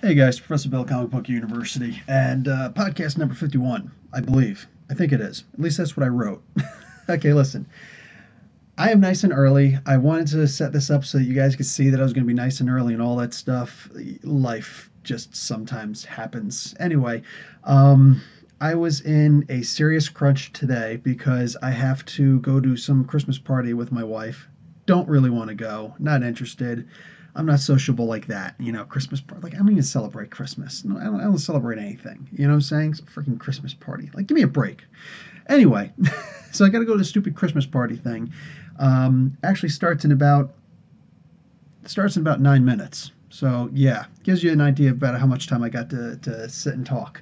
Hey guys, Professor Bill, Comic Book University, and podcast number 51, I believe. I think it is. At least that's what I wrote. Okay, listen. I am nice and early. I wanted to set this up so that you guys could see that I was going to be nice and early and all that stuff. Life just sometimes happens. Anyway, um, I was in a serious crunch today because I have to go to some Christmas party with my wife. Don't really want to go. Not interested. I'm not sociable like that. Christmas party. Like, I don't even celebrate Christmas. No, I don't celebrate anything. You know what I'm saying? It's a freaking Christmas party. Like, give me a break. Anyway, so I got to go to the stupid Christmas party thing. Actually starts in about 9 minutes. So yeah, gives you an idea about how much time I got to sit and talk.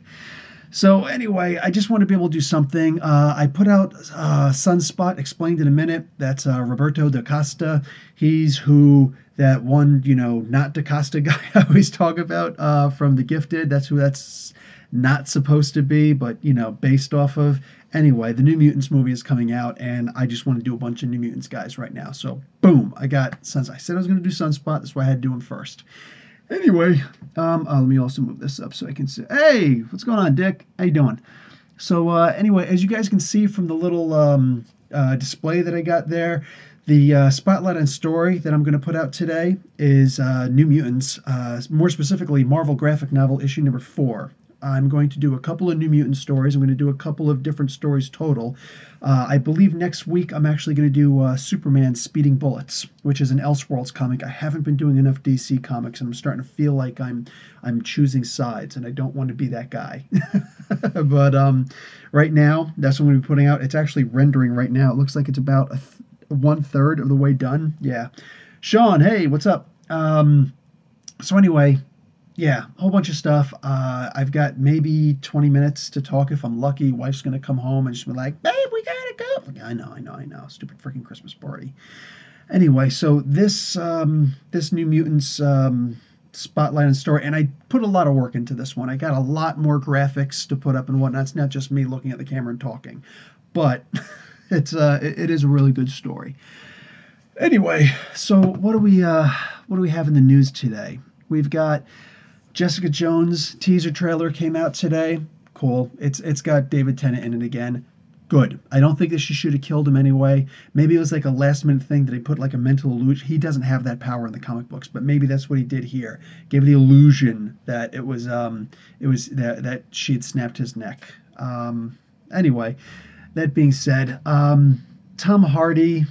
So anyway, I just want to be able to do something. I put out Sunspot Explained in a Minute. That's Roberto da Costa. He's who that one, not da Costa guy I always talk about from The Gifted. That's who that's not supposed to be, but based off of. Anyway, the New Mutants movie is coming out, and I just want to do a bunch of New Mutants guys right now. So boom, I got Suns. I said I was going to do Sunspot. That's why I had to do him first. Anyway, let me also move this up so I can see. Hey, what's going on, Dick? How you doing? So anyway, as you guys can see from the little display that I got there, the spotlight on story that I'm going to put out today is New Mutants, more specifically Marvel graphic novel issue number 4. I'm going to do a couple of New Mutant stories. I'm going to do a couple of different stories total. I believe next week I'm actually going to do Superman Speeding Bullets, which is an Elseworlds comic. I haven't been doing enough DC comics, and I'm starting to feel like I'm choosing sides, and I don't want to be that guy. But right now, that's what I'm going to be putting out. It's actually rendering right now. It looks like it's about 1/3 of the way done. Yeah. Sean, hey, what's up? So anyway, yeah, a whole bunch of stuff. I've got maybe 20 minutes to talk if I'm lucky. Wife's gonna come home and she's be like, "Babe, we gotta go." Like, I know. Stupid freaking Christmas party. Anyway, so this New Mutants spotlight and story, and I put a lot of work into this one. I got a lot more graphics to put up and whatnot. It's not just me looking at the camera and talking, but it is a really good story. Anyway, so what do we have in the news today? We've got Jessica Jones teaser trailer came out today. Cool. It's got David Tennant in it again. Good. I don't think that she should have killed him anyway. Maybe it was like a last minute thing that he put like a mental illusion. He doesn't have that power in the comic books, but maybe that's what he did here. Gave the illusion that it was that she had snapped his neck. Anyway, that being said, Tom Hardy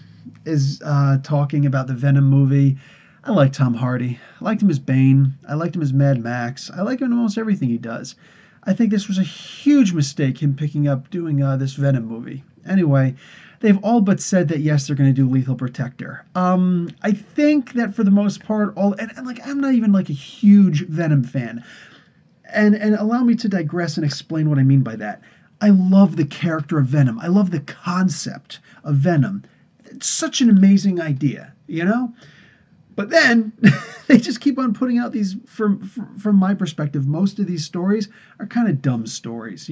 is talking about the Venom movie. I like Tom Hardy. I liked him as Bane. I liked him as Mad Max. I like him in almost everything he does. I think this was a huge mistake, him picking up doing this Venom movie. Anyway, they've all but said that yes, they're going to do Lethal Protector. I think that for the most part, and like I'm not even like a huge Venom fan, and allow me to digress and explain what I mean by that. I love the character of Venom. I love the concept of Venom. It's such an amazing idea, you know? But then they just keep on putting out these. From my perspective, most of these stories are kind of dumb stories.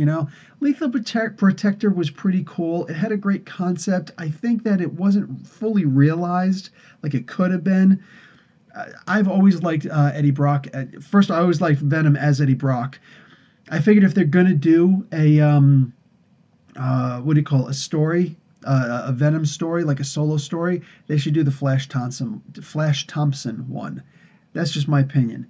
Lethal Protector was pretty cool. It had a great concept. I think that it wasn't fully realized like it could have been. I've always liked Eddie Brock. First, I always liked Venom as Eddie Brock. I figured if they're gonna do a what do you call it, a story, a Venom story, like a solo story, they should do the Flash Thompson one. That's just my opinion.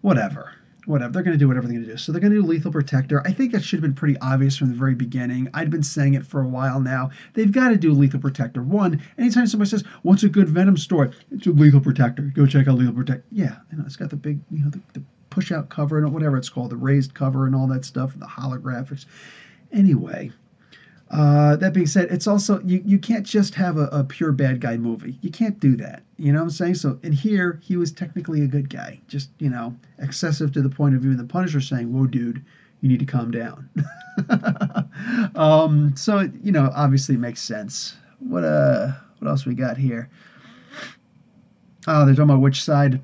Whatever. Whatever. They're going to do whatever they're going to do. So they're going to do Lethal Protector. I think that should have been pretty obvious from the very beginning. I'd been saying it for a while now. They've got to do Lethal Protector. One, anytime somebody says, "What's a good Venom story?" It's a Lethal Protector. Go check out Lethal Protector. Yeah, it's got the big, the push out cover and whatever it's called, the raised cover and all that stuff, and the holographics. Anyway, that being said, it's also you can't just have a pure bad guy movie. You can't do that. You know what I'm saying? So in here, he was technically a good guy, just excessive to the point of even the Punisher saying, "Whoa, dude, you need to calm down." So obviously it makes sense. What else we got here? Oh, they're talking about which side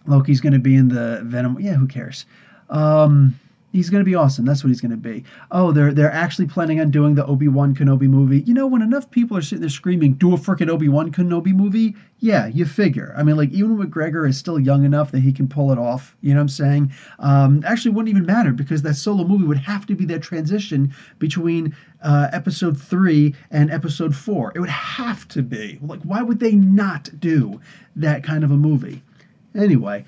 Loki's going to be in the Venom. Yeah, who cares? Um, He's going to be awesome. That's what he's going to be. Oh, they're actually planning on doing the Obi-Wan Kenobi movie. You know, when enough people are sitting there screaming, "Do a freaking Obi-Wan Kenobi movie," yeah, you figure. I mean, like Ewan McGregor is still young enough that he can pull it off. You know what I'm saying? Actually, wouldn't even matter because that solo movie would have to be that transition between Episode 3 and Episode 4. It would have to be. Like, why would they not do that kind of a movie? Anyway.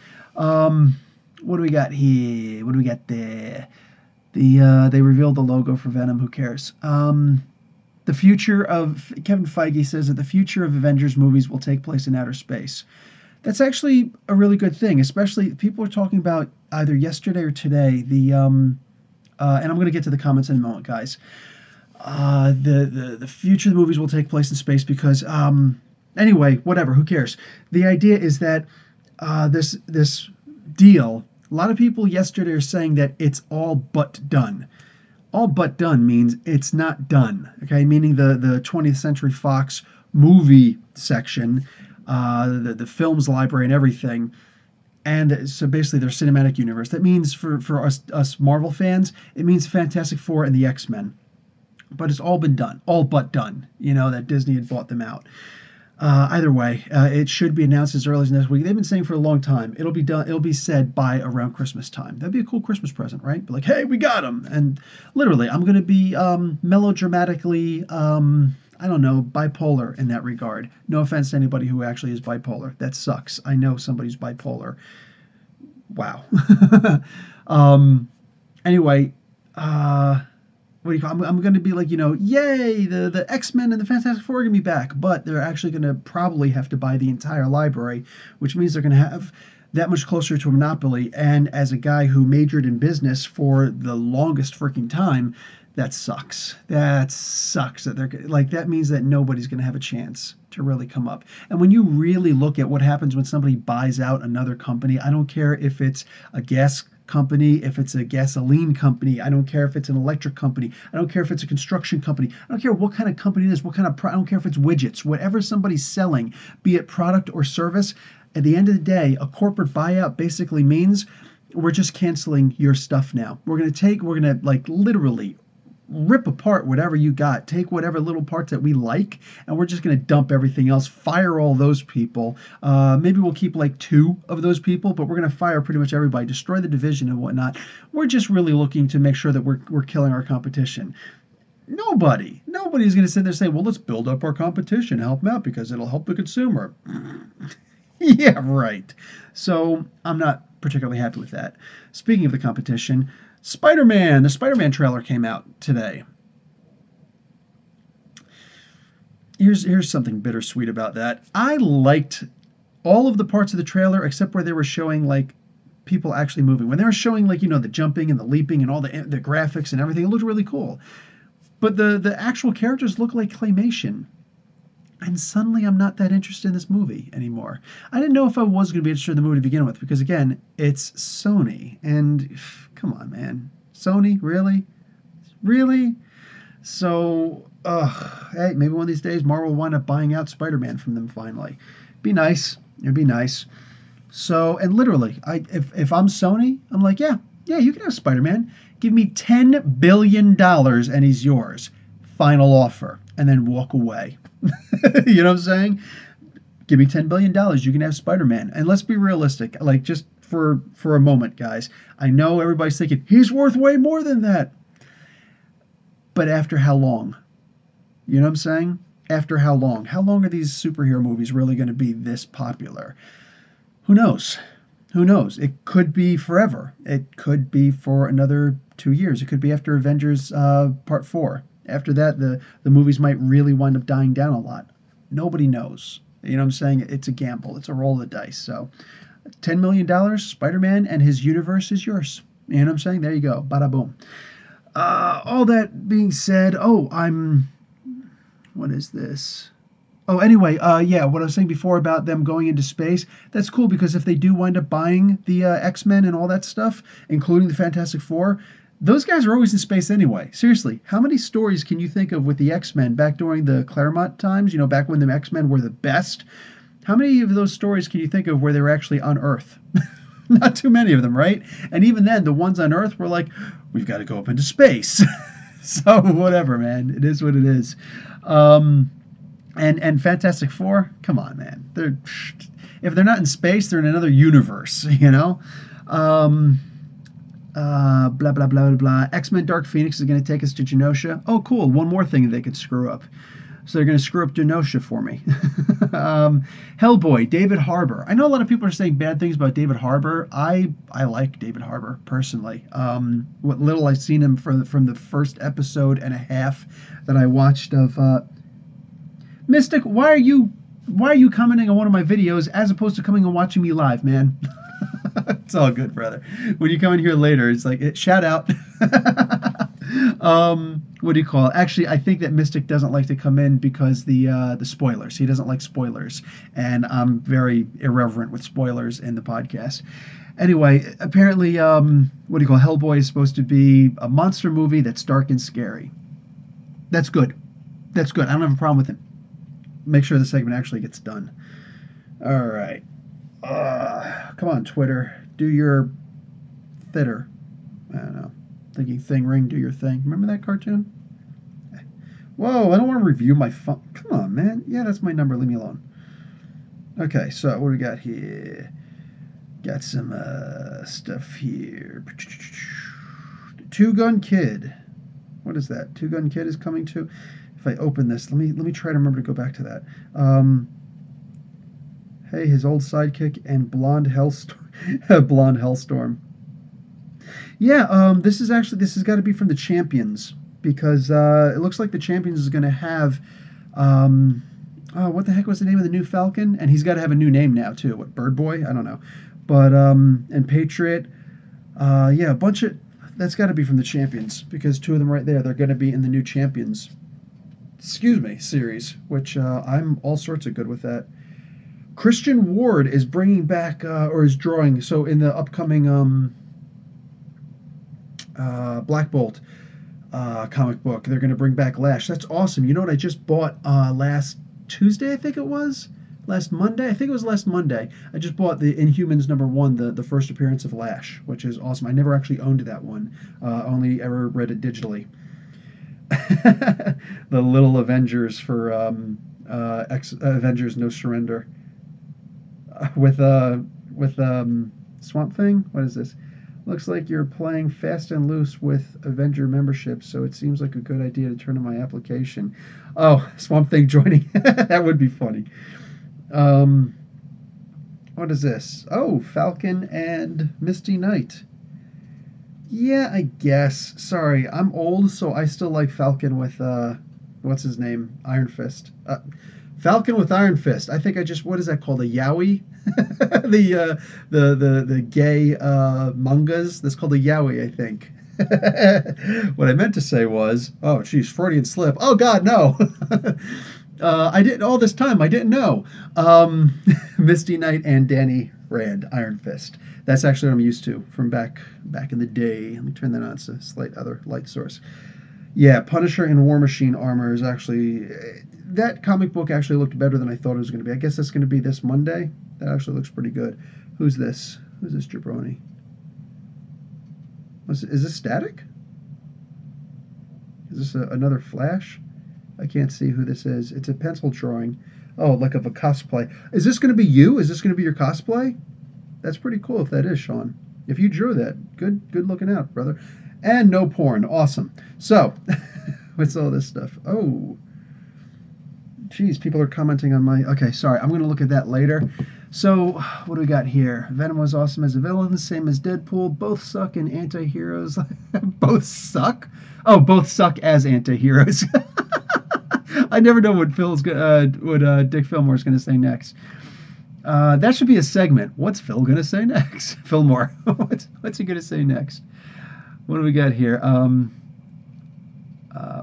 What do we got here? What do we got there? They revealed the logo for Venom. Who cares? The future of Kevin Feige says that the future of Avengers movies will take place in outer space. That's actually a really good thing. Especially people are talking about either yesterday or today. And I'm going to get to the comments in a moment, guys. The future of the movies will take place in space because anyway, whatever. Who cares? The idea is that this deal. A lot of people yesterday are saying that it's all but done. All but done means it's not done. Okay, meaning the 20th Century Fox movie section, the films library and everything. And so basically their cinematic universe. That means for us Marvel fans, it means Fantastic Four and the X-Men. But it's all been done, all but done. You know that Disney had bought them out. Either way, it should be announced as early as next week. They've been saying for a long time. It'll be done. It'll be said by around Christmas time. That'd be a cool Christmas present, right? Be like, hey, we got them. And literally, I'm going to be melodramatically, I don't know, bipolar in that regard. No offense to anybody who actually is bipolar. That sucks. I know somebody's bipolar. Wow. um, anyway, what do you call? I'm going to be like, yay, the X-Men and the Fantastic Four are going to be back, but they're actually going to probably have to buy the entire library, which means they're going to have that much closer to a monopoly. And as a guy who majored in business for the longest freaking time, that sucks. That sucks. That they're like that means that nobody's going to have a chance to really come up. And when you really look at what happens when somebody buys out another company, I don't care if it's a gas company, if it's a gasoline company, I don't care if it's an electric company, I don't care if it's a construction company, I don't care what kind of company it is, what kind of I don't care if it's widgets, whatever somebody's selling, be it product or service. At the end of the day, a corporate buyout basically means we're just canceling your stuff now. We're going to like literally rip apart whatever you got, take whatever little parts that we like, and we're just going to dump everything else, fire all those people. Maybe we'll keep like two of those people, but we're going to fire pretty much everybody, destroy the division and whatnot. We're just really looking to make sure that we're killing our competition. Nobody's going to sit there and say, well, let's build up our competition, help them out because it'll help the consumer. Yeah, right. So I'm not particularly happy with that. Speaking of the competition, Spider-Man, the Spider-Man trailer came out today. Here's something bittersweet about that. I liked all of the parts of the trailer except where they were showing like people actually moving. When they were showing like the jumping and the leaping and all the graphics and everything, it looked really cool. But the actual characters look like claymation. And suddenly I'm not that interested in this movie anymore. I didn't know if I was going to be interested in the movie to begin with because, again, it's Sony. And come on, man. Sony? Really? Really? So, hey, maybe one of these days Marvel will wind up buying out Spider-Man from them finally. Be nice. It'd be nice. So, and literally, if I'm Sony, I'm like, yeah, you can have Spider-Man. Give me $10 billion and he's yours. Final offer. And then walk away. You know what I'm saying? Give me $10 billion. You can have Spider-Man. And let's be realistic. Like, just for a moment, guys. I know everybody's thinking, he's worth way more than that. But after how long? You know what I'm saying? After how long? How long are these superhero movies really going to be this popular? Who knows? Who knows? It could be forever. It could be for another 2 years. It could be after Avengers Part 4. After that, the movies might really wind up dying down a lot. Nobody knows. You know what I'm saying? It's a gamble. It's a roll of the dice. So $10 million, Spider-Man and his universe is yours. You know what I'm saying? There you go. Bada boom. All that being said, what is this? Oh, anyway, yeah, what I was saying before about them going into space, that's cool because if they do wind up buying the X-Men and all that stuff, including the Fantastic Four, those guys are always in space anyway. Seriously, how many stories can you think of with the X-Men back during the Claremont times, back when the X-Men were the best? How many of those stories can you think of where they were actually on Earth? Not too many of them, right? And even then, the ones on Earth were like, we've got to go up into space. So whatever, man. It is what it is. Um, and Fantastic Four, come on, man. They're if they're not in space, they're in another universe, you know. Um, blah blah blah blah blah. X-Men Dark Phoenix is going to take us to Genosha. Oh, cool. One more thing they could screw up. So they're going to screw up Genosha for me. Hellboy, David Harbour. I know a lot of people are saying bad things about David Harbour. I like David Harbour personally. What little I've seen him from the first episode and a half that I watched of Mystic. Why are you commenting on one of my videos as opposed to coming and watching me live, man? It's all good, brother. When you come in here later, it's like shout out. What do you call it? Actually, I think that Mystic doesn't like to come in because the spoilers. He doesn't like spoilers, and I'm very irreverent with spoilers in the podcast. Anyway, apparently, what do you call it? Hellboy is supposed to be a monster movie that's dark and scary. That's good. That's good. I don't have a problem with it. Make sure the segment actually gets done. All right. Come on, Twitter. Do your thitter. I don't know. Thinking thing ring, do your thing. Remember that cartoon? Whoa, I don't want to review my phone. Come on, man. Yeah, that's my number. Leave me alone. Okay, so what do we got here? Got some stuff here. Two Gun Kid. What is that? Two Gun Kid is coming to. If I open this, let me try to remember to go back to that. Hey, his old sidekick and Blonde Hellstorm. Blonde Hellstorm. Yeah, this has got to be from the Champions because it looks like the Champions is going to have, what the heck was the name of the new Falcon? And he's got to have a new name now too. What, Bird Boy? I don't know, but and Patriot, yeah, a bunch of that's got to be from the Champions because two of them right there, they're going to be in the new Champions. Excuse me, series, which I'm all sorts of good with that. Christian Ward is bringing back or is drawing. So in the upcoming Black Bolt comic book, they're going to bring back Lash. That's awesome. You know what I just bought last Tuesday? I think it was last Monday. I think it was last Monday. I just bought the Inhumans #1, the first appearance of Lash, which is awesome. I never actually owned that one. Only ever read it digitally. The little Avengers for Avengers No Surrender with Swamp Thing. What is this? Looks like you're playing fast and loose with Avenger membership, so it seems like a good idea to turn in my application. Oh, Swamp Thing joining. That would be funny. What is this? Oh, Falcon and Misty Knight. Yeah, I guess. Sorry, I'm old, so I still like Falcon with what's his name? Iron Fist. Falcon with Iron Fist. I think what is that called? A yaoi? The gay mangas. That's called a yaoi, I think. What I meant to say was, oh, geez, Freudian slip. Oh God, no. I didn't all this time. I didn't know. Misty Knight and Danny Rand, Iron Fist. That's actually what I'm used to from back in the day. Let me turn that on. It's a slight other light source. Yeah, Punisher in War Machine armor is actually that comic book actually looked better than I thought it was going to be. I guess that's going to be this Monday. That actually looks pretty good. Who's this? Who's this jabroni? Is this Static? Is this another Flash? I can't see who this is. It's a pencil drawing. Oh, like of a cosplay. Is this going to be you? Is this going to be your cosplay? That's pretty cool if that is, Sean. If you drew that, good looking out, brother. And no porn. Awesome. So, what's all this stuff? Oh, geez, people are commenting on my... Okay, sorry. I'm going to look at that later. So, what do we got here? Venom was awesome as a villain, same as Deadpool. Both suck in anti-heroes. Both suck? Oh, both suck as anti-heroes. I never know what Dick Fillmore's going to say next. That should be a segment. What's Phil going to say next? Fillmore. What's he going to say next? What do we got here?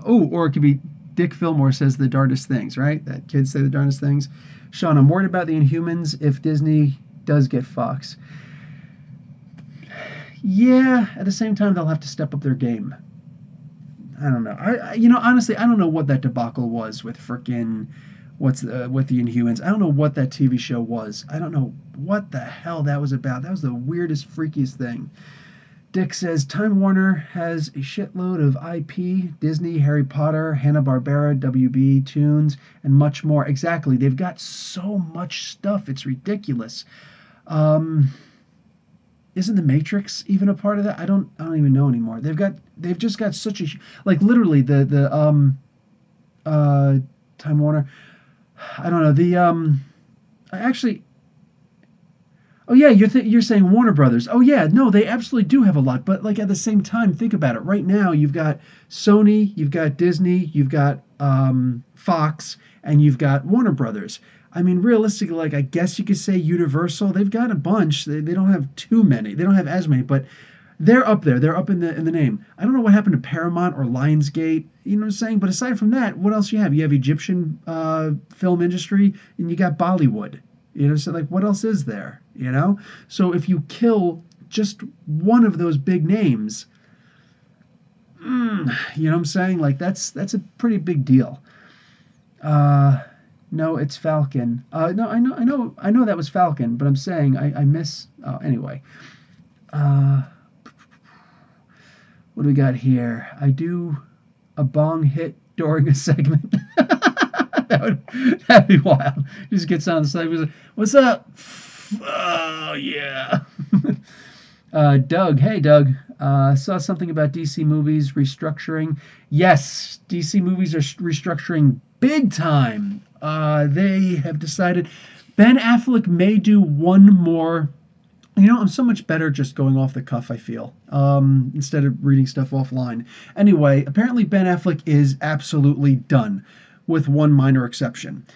Or it could be Dick Fillmore says the darndest things, right? That kids say the darndest things. Sean, I'm worried about the Inhumans if Disney does get Fox. Yeah, at the same time, they'll have to step up their game. I don't know. Honestly, I don't know what that debacle was with frickin' with the Inhumans. I don't know what that TV show was. I don't know what the hell that was about. That was the weirdest, freakiest thing. Dick says Time Warner has a shitload of IP: Disney, Harry Potter, Hanna-Barbera, WB, Toons, and much more. Exactly. They've got so much stuff. It's ridiculous. Um, isn't the Matrix even a part of that? I don't even know anymore. They've just got such a like literally the uh Time Warner. I don't know. I actually Oh yeah, you're saying Warner Brothers. Oh yeah, no, they absolutely do have a lot. But like at the same time, think about it. Right now, you've got Sony, you've got Disney, you've got Fox, and you've got Warner Brothers. I mean, realistically, like I guess you could say Universal. They've got a bunch. They don't have too many. They don't have as many, but they're up there. They're up in the name. I don't know what happened to Paramount or Lionsgate. You know what I'm saying? But aside from that, what else you have? You have Egyptian film industry, and you got Bollywood. You know, so like, what else is there? You know, so if you kill just one of those big names, you know what I'm saying? Like that's a pretty big deal. Uh, no, it's Falcon. No, I know that was Falcon, but I'm saying I miss. Oh, anyway. Uh, what do we got here? I do a bong hit during a segment. That'd be wild. Just gets on the side. What's up? Oh yeah. Doug, hey Doug. Saw something about DC movies restructuring. Yes, DC movies are restructuring big time. They have decided Ben Affleck may do one more. You know, I'm so much better just going off the cuff, I feel, instead of reading stuff offline. Anyway, apparently Ben Affleck is absolutely done, with one minor exception.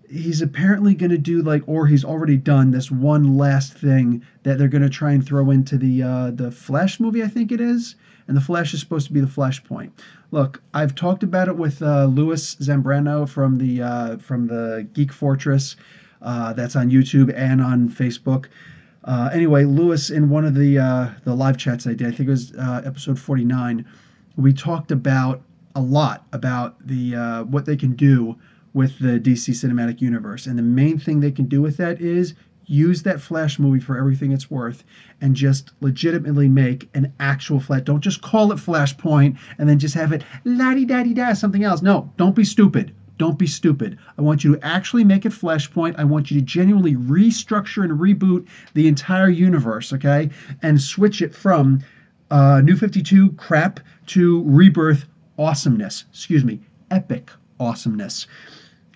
He's apparently going to do like, or he's already done this one last thing that they're going to try and throw into the Flash movie, I think it is. And the Flash is supposed to be the Flashpoint. Look, I've talked about it with Louis Zambrano from the Geek Fortress. That's on YouTube and on Facebook. Anyway, Lewis, in one of the live chats I did, I think it was episode 49, we talked about a lot about the what they can do with the DC Cinematic Universe, and the main thing they can do with that is use that Flash movie for everything it's worth, and just legitimately make an actual Flash. Don't just call it Flashpoint and then just have it la di da di da something else. No, don't be stupid. Don't be stupid. I want you to actually make it Flashpoint. I want you to genuinely restructure and reboot the entire universe, okay? And switch it from New 52 crap to Rebirth awesomeness. Excuse me, epic awesomeness.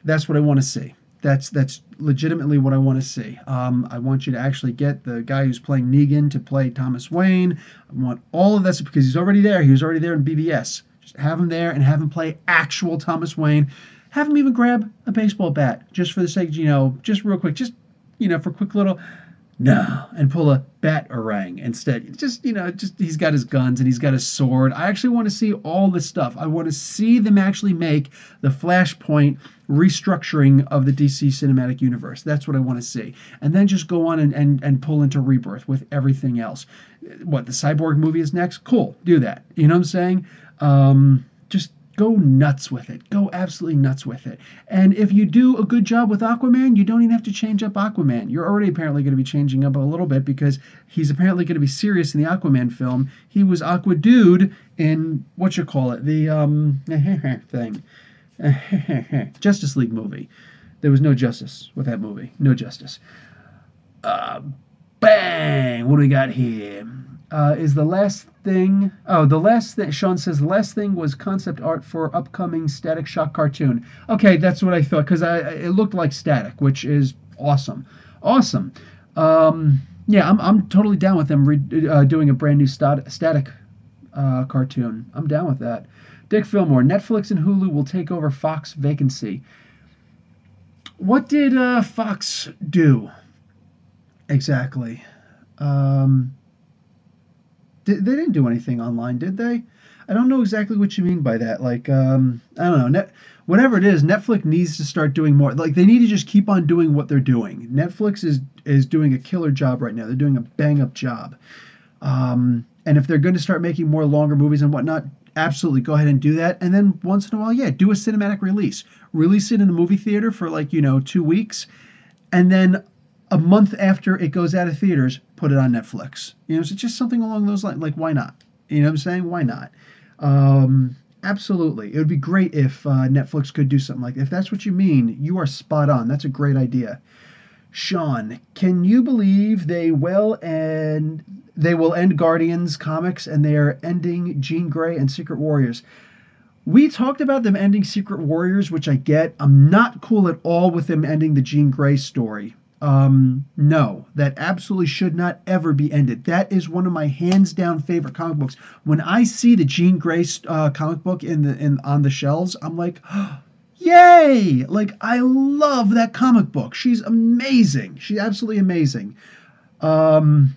That's what I want to see. That's legitimately what I want to see. I want you to actually get the guy who's playing Negan to play Thomas Wayne. I want all of this because he's already there. He was already there in BVS. Just have him there and have him play actual Thomas Wayne. Have him even grab a baseball bat just for the sake, just real quick, just, for quick little, no, and pull a batarang instead. Just he's got his guns and he's got his sword. I actually want to see all this stuff. I want to see them actually make the Flashpoint restructuring of the DC Cinematic Universe. That's what I want to see. And then just go on and pull into Rebirth with everything else. What, the Cyborg movie is next? Cool, do that. You know what I'm saying? Just go nuts with it. Go absolutely nuts with it. And if you do a good job with Aquaman, you don't even have to change up Aquaman. You're already apparently going to be changing up a little bit because he's apparently going to be serious in the Aquaman film. He was Aqua Dude in the thing. Justice League movie. There was no justice with that movie. No justice. Uh, Bang! What do we got here? Is the last thing? Oh, the last thing. Sean says the last thing was concept art for upcoming Static Shock cartoon. Okay, that's what I thought because it looked like Static, which is awesome, awesome. Yeah, I'm totally down with them doing a brand new Static cartoon. I'm down with that. Dick Fillmore, Netflix and Hulu will take over Fox vacancy. What did Fox do exactly? They didn't do anything online, did they? I don't know exactly what you mean by that. Like, I don't know. Whatever it is, Netflix needs to start doing more. Like, they need to just keep on doing what they're doing. Netflix is doing a killer job right now. They're doing a bang up job. And if they're going to start making more longer movies and whatnot, absolutely go ahead and do that. And then once in a while, yeah, do a cinematic release. Release it in the movie theater for like, 2 weeks. And then a month after it goes out of theaters, put it on Netflix. So just something along those lines. Like, why not? You know what I'm saying? Why not? Absolutely. It would be great if Netflix could do something like that. If that's what you mean, you are spot on. That's a great idea. Sean, can you believe they will end Guardians comics and they are ending Jean Grey and Secret Warriors? We talked about them ending Secret Warriors, which I get. I'm not cool at all with them ending the Jean Grey story. No, that absolutely should not ever be ended. That is one of my hands down favorite comic books. When I see the Jean Grey comic book in on the shelves, I'm like, yay! Like, I love that comic book. She's amazing. She's absolutely amazing. Um,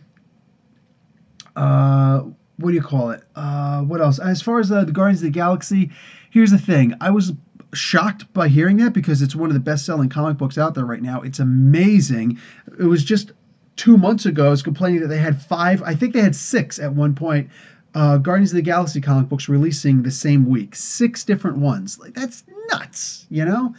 what do you call it? What else? As far as the Guardians of the Galaxy, here's the thing. I was shocked by hearing that because it's one of the best-selling comic books out there right now. It's amazing. It was just 2 months ago. I was complaining that they had five. I think they had six at one point. Guardians of the Galaxy comic books releasing the same week. Six different ones. Like, that's nuts. Even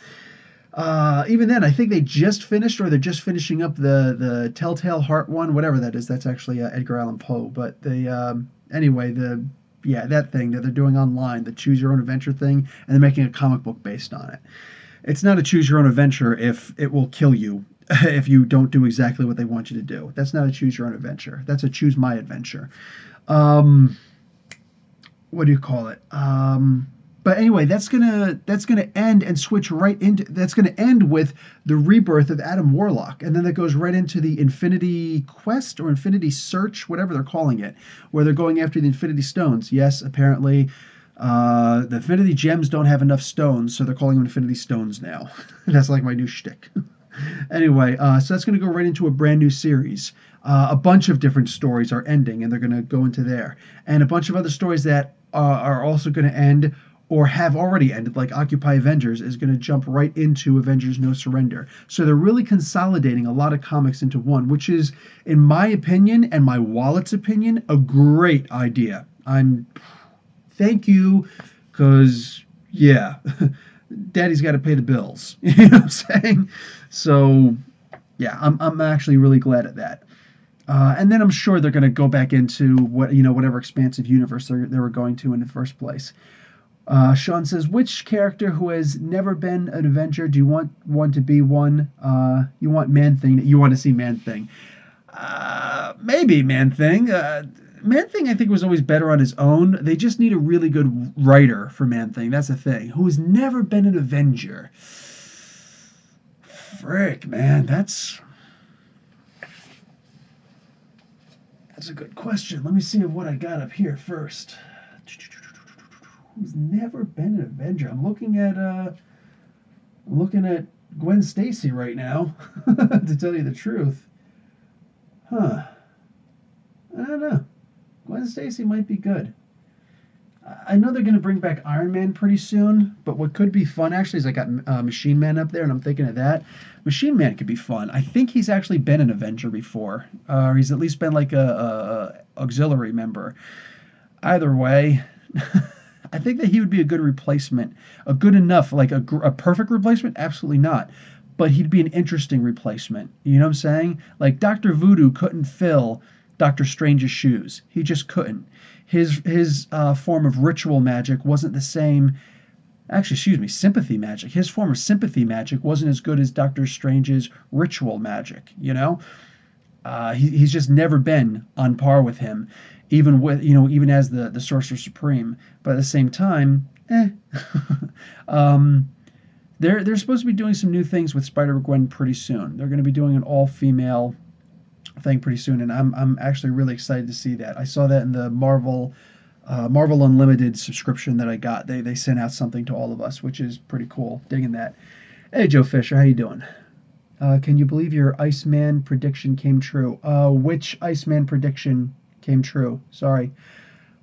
then, I think they just finished, or they're just finishing up the Telltale Heart one, whatever that is. That's actually Edgar Allan Poe. But anyway, that thing that they're doing online, the Choose Your Own Adventure thing, and they're making a comic book based on it. It's not a Choose Your Own Adventure if it will kill you if you don't do exactly what they want you to do. That's not a Choose Your Own Adventure. That's a Choose My Adventure. Um, what do you call it? But anyway, that's gonna end and switch right into. That's gonna end with the rebirth of Adam Warlock, and then that goes right into the Infinity Quest or Infinity Search, whatever they're calling it, where they're going after the Infinity Stones. Yes, apparently, the Infinity Gems don't have enough stones, so they're calling them Infinity Stones now. That's like my new shtick. Anyway, so that's going to go right into a brand new series. A bunch of different stories are ending, and they're going to go into there, and a bunch of other stories that are also going to end or have already ended, like Occupy Avengers, is going to jump right into Avengers No Surrender. So they're really consolidating a lot of comics into one, which is, in my opinion and my wallet's opinion, a great idea. Thank you, because, yeah, daddy's got to pay the bills. You know what I'm saying? So, yeah, I'm actually really glad at that. And then I'm sure they're going to go back into whatever expansive universe they were going to in the first place. Sean says, which character who has never been an Avenger do you want to be one? You want Man Thing? You want to see Man Thing? Maybe Man Thing. Man Thing, I think, was always better on his own. They just need a really good writer for Man Thing. That's the thing. Who has never been an Avenger? Frick, man, that's a good question. Let me see what I got up here first. Who's never been an Avenger? I'm looking at Gwen Stacy right now, to tell you the truth. Huh. I don't know. Gwen Stacy might be good. I know they're going to bring back Iron Man pretty soon, but what could be fun actually is I got Machine Man up there, and I'm thinking of that. Machine Man could be fun. I think he's actually been an Avenger before, or he's at least been like a auxiliary member. Either way, I think that he would be a good replacement. A good enough, like a perfect replacement? Absolutely not. But he'd be an interesting replacement. You know what I'm saying? Like Dr. Voodoo couldn't fill Doctor Strange's shoes. He just couldn't. His form of ritual magic wasn't the same. Actually, excuse me, sympathy magic. His form of sympathy magic wasn't as good as Doctor Strange's ritual magic. He's just never been on par with him, even as the Sorcerer Supreme. But at the same time, they're supposed to be doing some new things with Spider-Gwen pretty soon. They're going to be doing an all-female thing pretty soon, and I'm actually really excited to see that. I saw that in the Marvel Unlimited subscription that I got. They sent out something to all of us, which is pretty cool. Digging that. Hey, Joe Fisher, how you doing? Can you believe your Iceman prediction came true? Which Iceman prediction came true? Sorry.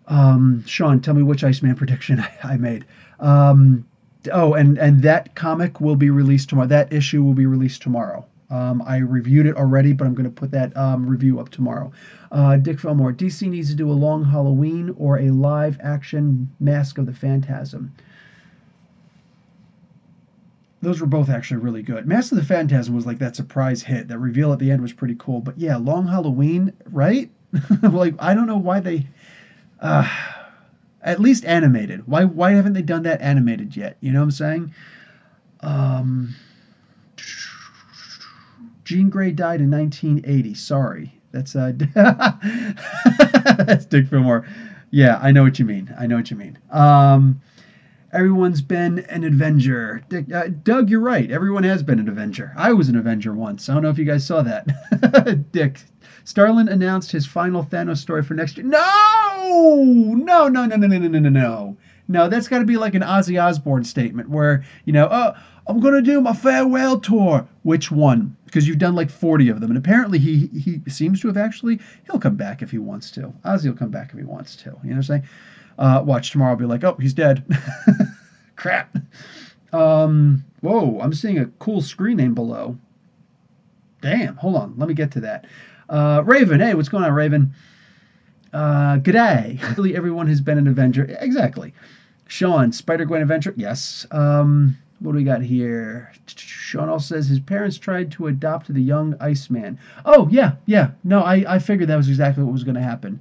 Sean, tell me which Iceman prediction I made. And that comic will be released tomorrow. That issue will be released tomorrow. I reviewed it already, but I'm going to put that review up tomorrow. Dick Fillmore, DC needs to do a long Halloween or a live action Mask of the Phantasm. Those were both actually really good. Mask of the Phantasm was like that surprise hit. That reveal at the end was pretty cool. But yeah, Long Halloween, right? Like I don't know why they, uh, at least animated. Why haven't they done that animated yet? You know what I'm saying? Um, Jean Grey died in 1980. Sorry, that's that's Dick Fillmore. Yeah, I know what you mean. I know what you mean. Everyone's been an Avenger. Doug, you're right. Everyone has been an Avenger. I was an Avenger once. I don't know if you guys saw that. Dick. Starlin announced his final Thanos story for next year. No! No, no, no, no, no, no, no, no, no. No, that's got to be like an Ozzy Osbourne statement where, oh, I'm going to do my farewell tour. Which one? Because you've done like 40 of them. And apparently he seems to have actually, he'll come back if he wants to. Ozzy will come back if he wants to. You know what I'm saying? Watch tomorrow. I'll be like, oh, he's dead. Crap. Whoa, I'm seeing a cool screen name below. Damn, hold on. Let me get to that. Raven, hey, what's going on, Raven? G'day. Really, everyone has been an Avenger. Exactly. Sean, Spider-Gwen Adventure. Yes. What do we got here? Sean also says his parents tried to adopt the young Iceman. Oh, yeah, yeah. No, I figured that was exactly what was going to happen.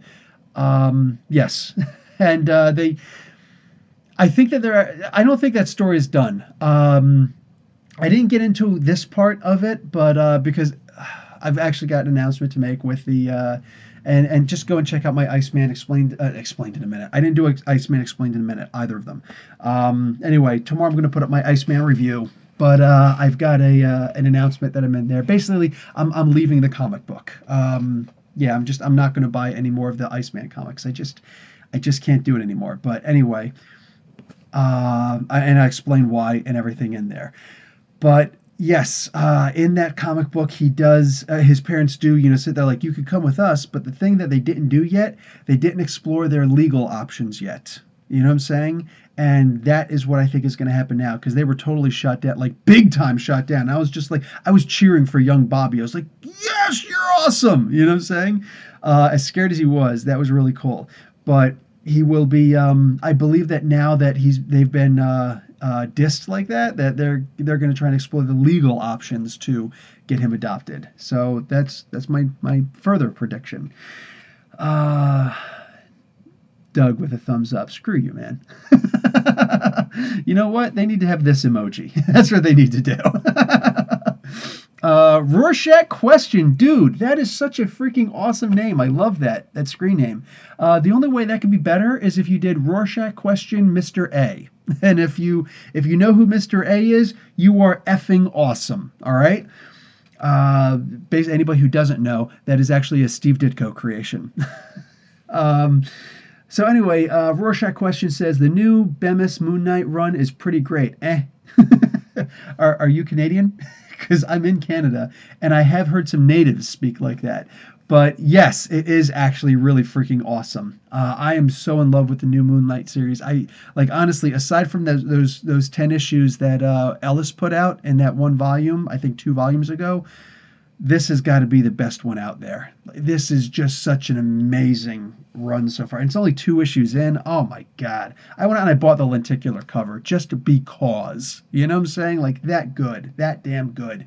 Yes. And I think that I don't think that story is done. I didn't get into this part of it, but because I've actually got an announcement to make with the and just go and check out my Iceman explained in a minute. I didn't do Iceman explained in a minute, either of them. Anyway, tomorrow I'm going to put up my Iceman review, but I've got an announcement that I'm in there. Basically, I'm leaving the comic book. Yeah, I'm not going to buy any more of the Iceman comics. I just can't do it anymore. But anyway, and I explain why and everything in there. But yes, in that comic book, he does. His parents do, sit there like, you could come with us. But the thing that they didn't do yet, they didn't explore their legal options yet. You know what I'm saying? And that is what I think is going to happen now, because they were totally shut down, like big time shut down. I was just like, I was cheering for young Bobby. I was like, yes, you're awesome. You know what I'm saying? As scared as he was, that was really cool. But he will be. I believe that now that they've been dissed like that they're going to try and explore the legal options to get him adopted. So that's my further prediction. Doug with a thumbs up. Screw you, man. You know what? They need to have this emoji. That's what they need to do. Rorschach question. Dude, that is such a freaking awesome name. I love that screen name. The only way that could be better is if you did Rorschach question Mr. A. And if you know who Mr. A is, you are effing awesome. All right? Basically, anybody who doesn't know, that is actually a Steve Ditko creation. So anyway, Rorschach question says, the new Bemis Moon Knight run is pretty great. Are you Canadian? Because I'm in Canada, and I have heard some natives speak like that. But yes, it is actually really freaking awesome. I am so in love with the new Moon Knight series. I like, honestly, aside from those 10 issues that Ellis put out in that one volume, I think 2 volumes ago, this has got to be the best one out there. This is just such an amazing run so far. And it's only 2 issues in. Oh my God. I went out and I bought the lenticular cover just because. You know what I'm saying? Like, that good. That damn good.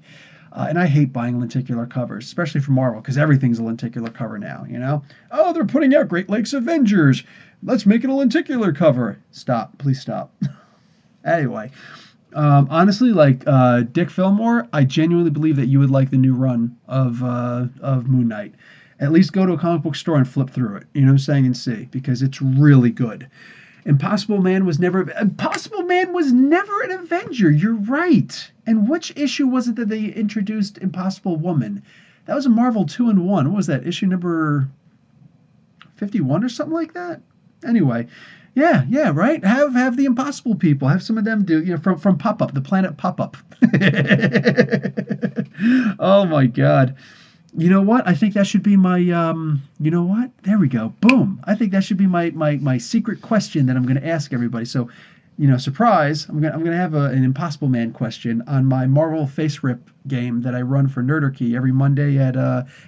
And I hate buying lenticular covers, especially for Marvel, because everything's a lenticular cover now, you know? Oh, they're putting out Great Lakes Avengers. Let's make it a lenticular cover. Stop. Please stop. Anyway. Honestly, like Dick Fillmore, I genuinely believe that you would like the new run of Moon Knight. At least go to a comic book store and flip through it. You know what I'm saying? And see, because it's really good. Impossible Man was never an Avenger. You're right. And which issue was it that they introduced Impossible Woman? That was a Marvel 2-in-1. What was that? Issue number 51 or something like that? Anyway. Yeah, right. Have the Impossible people. Have some of them do, from Pop Up, the planet Pop Up. Oh my God. You know what? I think that should be my. You know what? There we go. Boom. I think that should be my secret question that I'm going to ask everybody. So, surprise, I'm gonna have an Impossible Man question on my Marvel Face Rip game that I run for Nerderkey every Monday at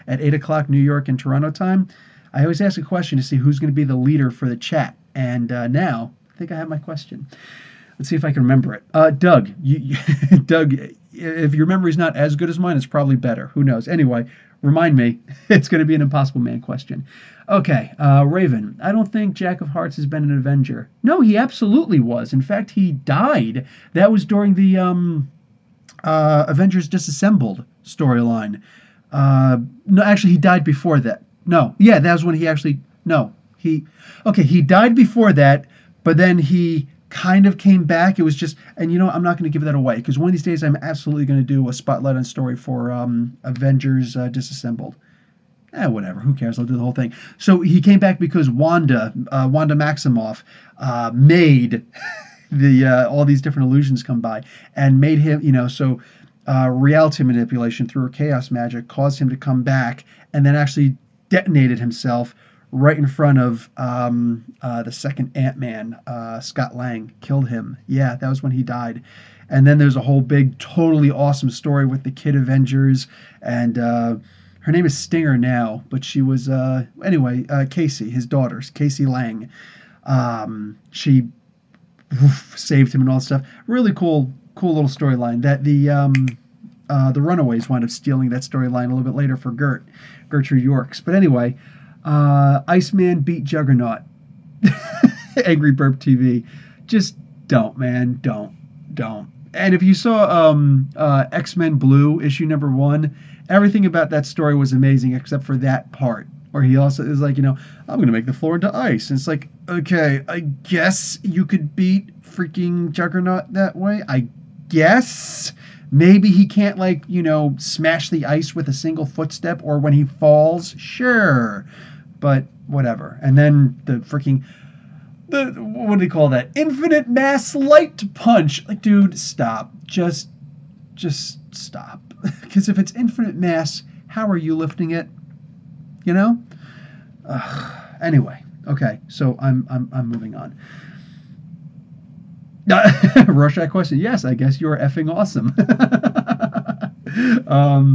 8 o'clock New York and Toronto time. I always ask a question to see who's going to be the leader for the chat, and now I think I have my question. Let's see if I can remember it. Doug, Doug, if your memory's not as good as mine, it's probably better. Who knows? Anyway, remind me. It's going to be an Impossible Man question. Okay, Raven. I don't think Jack of Hearts has been an Avenger. No, he absolutely was. In fact, he died. That was during the Avengers Disassembled storyline. No, actually, he died before that. No, yeah, that was when he actually. No, he died before that, but then he kind of came back. It was just, and I'm not going to give that away because one of these days I'm absolutely going to do a spotlight on story for Avengers Disassembled. Whatever. Who cares? I'll do the whole thing. So he came back because Wanda Maximoff, made the all these different illusions come by and made him. So reality manipulation through her chaos magic caused him to come back and then actually detonated himself right in front of the second Ant-Man. Scott Lang killed him. Yeah, that was when he died. And then there's a whole big, totally awesome story with the Kid Avengers. And her name is Stinger now, but she was, anyway, Casey, his daughters, Casey Lang. She saved him and all that stuff. Really cool little storyline. That the Runaways wound up stealing that storyline a little bit later for Gertrude Yorks. But anyway, Iceman beat Juggernaut. Angry Burp TV. Just don't, man. Don't. And if you saw X-Men Blue issue #1, everything about that story was amazing except for that part where he also is like, I'm going to make the floor into ice. And it's like, okay, I guess you could beat freaking Juggernaut that way. I guess. Maybe he can't, smash the ice with a single footstep or when he falls. Sure. But whatever. And then what do they call that? Infinite mass light punch. Like, dude, stop. Just stop. Because if it's infinite mass, how are you lifting it? Anyway, okay. So I'm moving on. Rorschach question. Yes, I guess you are effing awesome.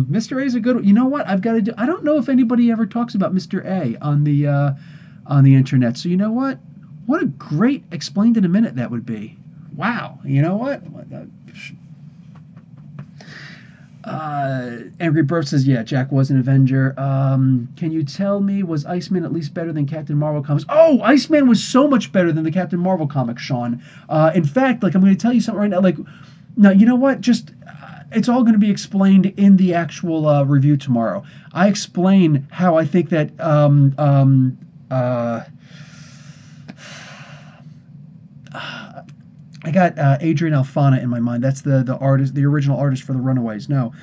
Mr. A is a good one. You know what? I've got to do. I don't know if anybody ever talks about Mr. A on the internet. So you know what? What a great explained in a minute that would be. Wow. You know what? Angry Burp says, yeah, Jack was an Avenger. Can you tell me, was Iceman at least better than Captain Marvel comics? Oh, Iceman was so much better than the Captain Marvel comics, Sean. In fact, I'm going to tell you something right now. No, you know what? Just, it's all going to be explained in the actual review tomorrow. I explain how I think that, I got Adrian Alphona in my mind. That's the artist, the original artist for the Runaways. No,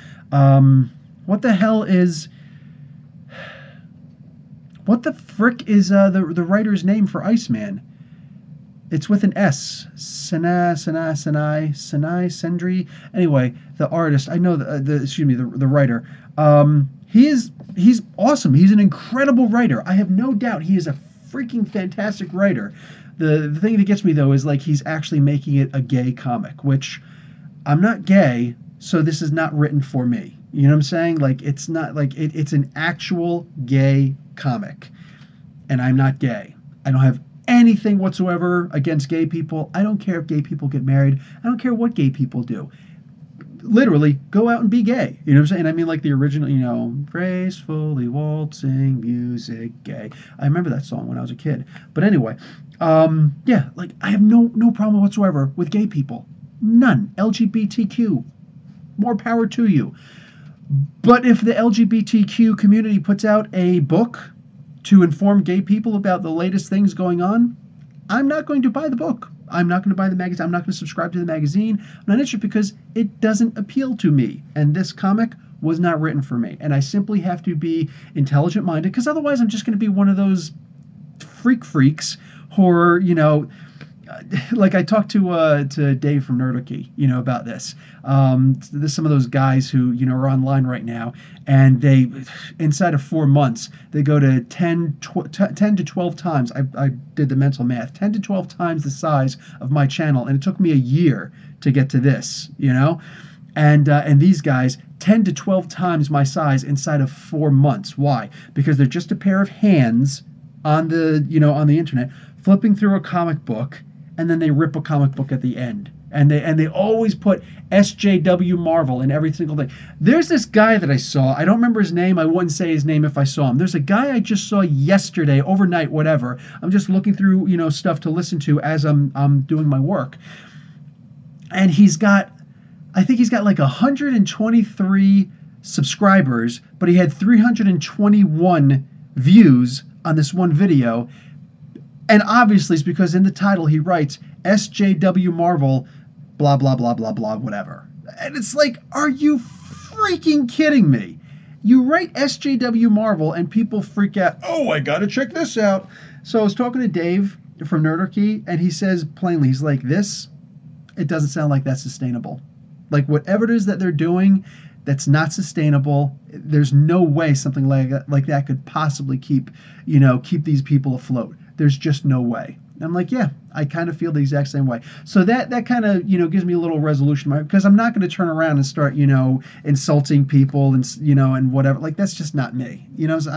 what the hell is? What the frick is the writer's name for Iceman? It's with an S. Sendri. Anyway, the artist. I know the writer. He's awesome. He's an incredible writer. I have no doubt he is a freaking fantastic writer. The thing that gets me, though, is he's actually making it a gay comic, which I'm not gay, so this is not written for me. You know what I'm saying? It's not it's an actual gay comic, and I'm not gay. I don't have anything whatsoever against gay people. I don't care if gay people get married. I don't care what gay people do. Literally, go out and be gay. You know what I'm saying? I mean, the original, gracefully waltzing music, gay. I remember that song when I was a kid. But anyway, yeah, I have no problem whatsoever with gay people. None. LGBTQ. More power to you. But if the LGBTQ community puts out a book to inform gay people about the latest things going on, I'm not going to buy the book. I'm not going to buy the magazine. I'm not going to subscribe to the magazine. I'm not interested because it doesn't appeal to me. And this comic was not written for me. And I simply have to be intelligent-minded because otherwise I'm just going to be one of those freaks who are, like I talked to Dave from Nerdarchy, about this. There's some of those guys who are online right now, and they inside of 4 months they go to 10 to 12 times. I did the mental math, 10 to 12 times the size of my channel, and it took me a year to get to this. And these guys 10 to 12 times my size inside of 4 months. Why? Because they're just a pair of hands on the internet flipping through a comic book, and then they rip a comic book at the end. And they always put SJW Marvel in every single thing. There's this guy that I saw. I don't remember his name. I wouldn't say his name if I saw him. There's a guy I just saw yesterday, overnight, whatever. I'm just looking through, stuff to listen to as I'm doing my work. And I think he's got like 123 subscribers, but he had 321 views on this one video. And obviously it's because in the title he writes SJW Marvel, blah, blah, blah, blah, blah, whatever. And it's like, are you freaking kidding me? You write SJW Marvel and people freak out, oh, I gotta check this out. So I was talking to Dave from Nerdarchy, and he says plainly, he's like, it doesn't sound like that's sustainable. Like whatever it is that they're doing, that's not sustainable. There's no way something like that could possibly keep these people afloat. There's just no way. And I'm like, yeah, I kind of feel the exact same way. So that kind of gives me a little resolution, because I'm not going to turn around and start insulting people and whatever. Like that's just not me. So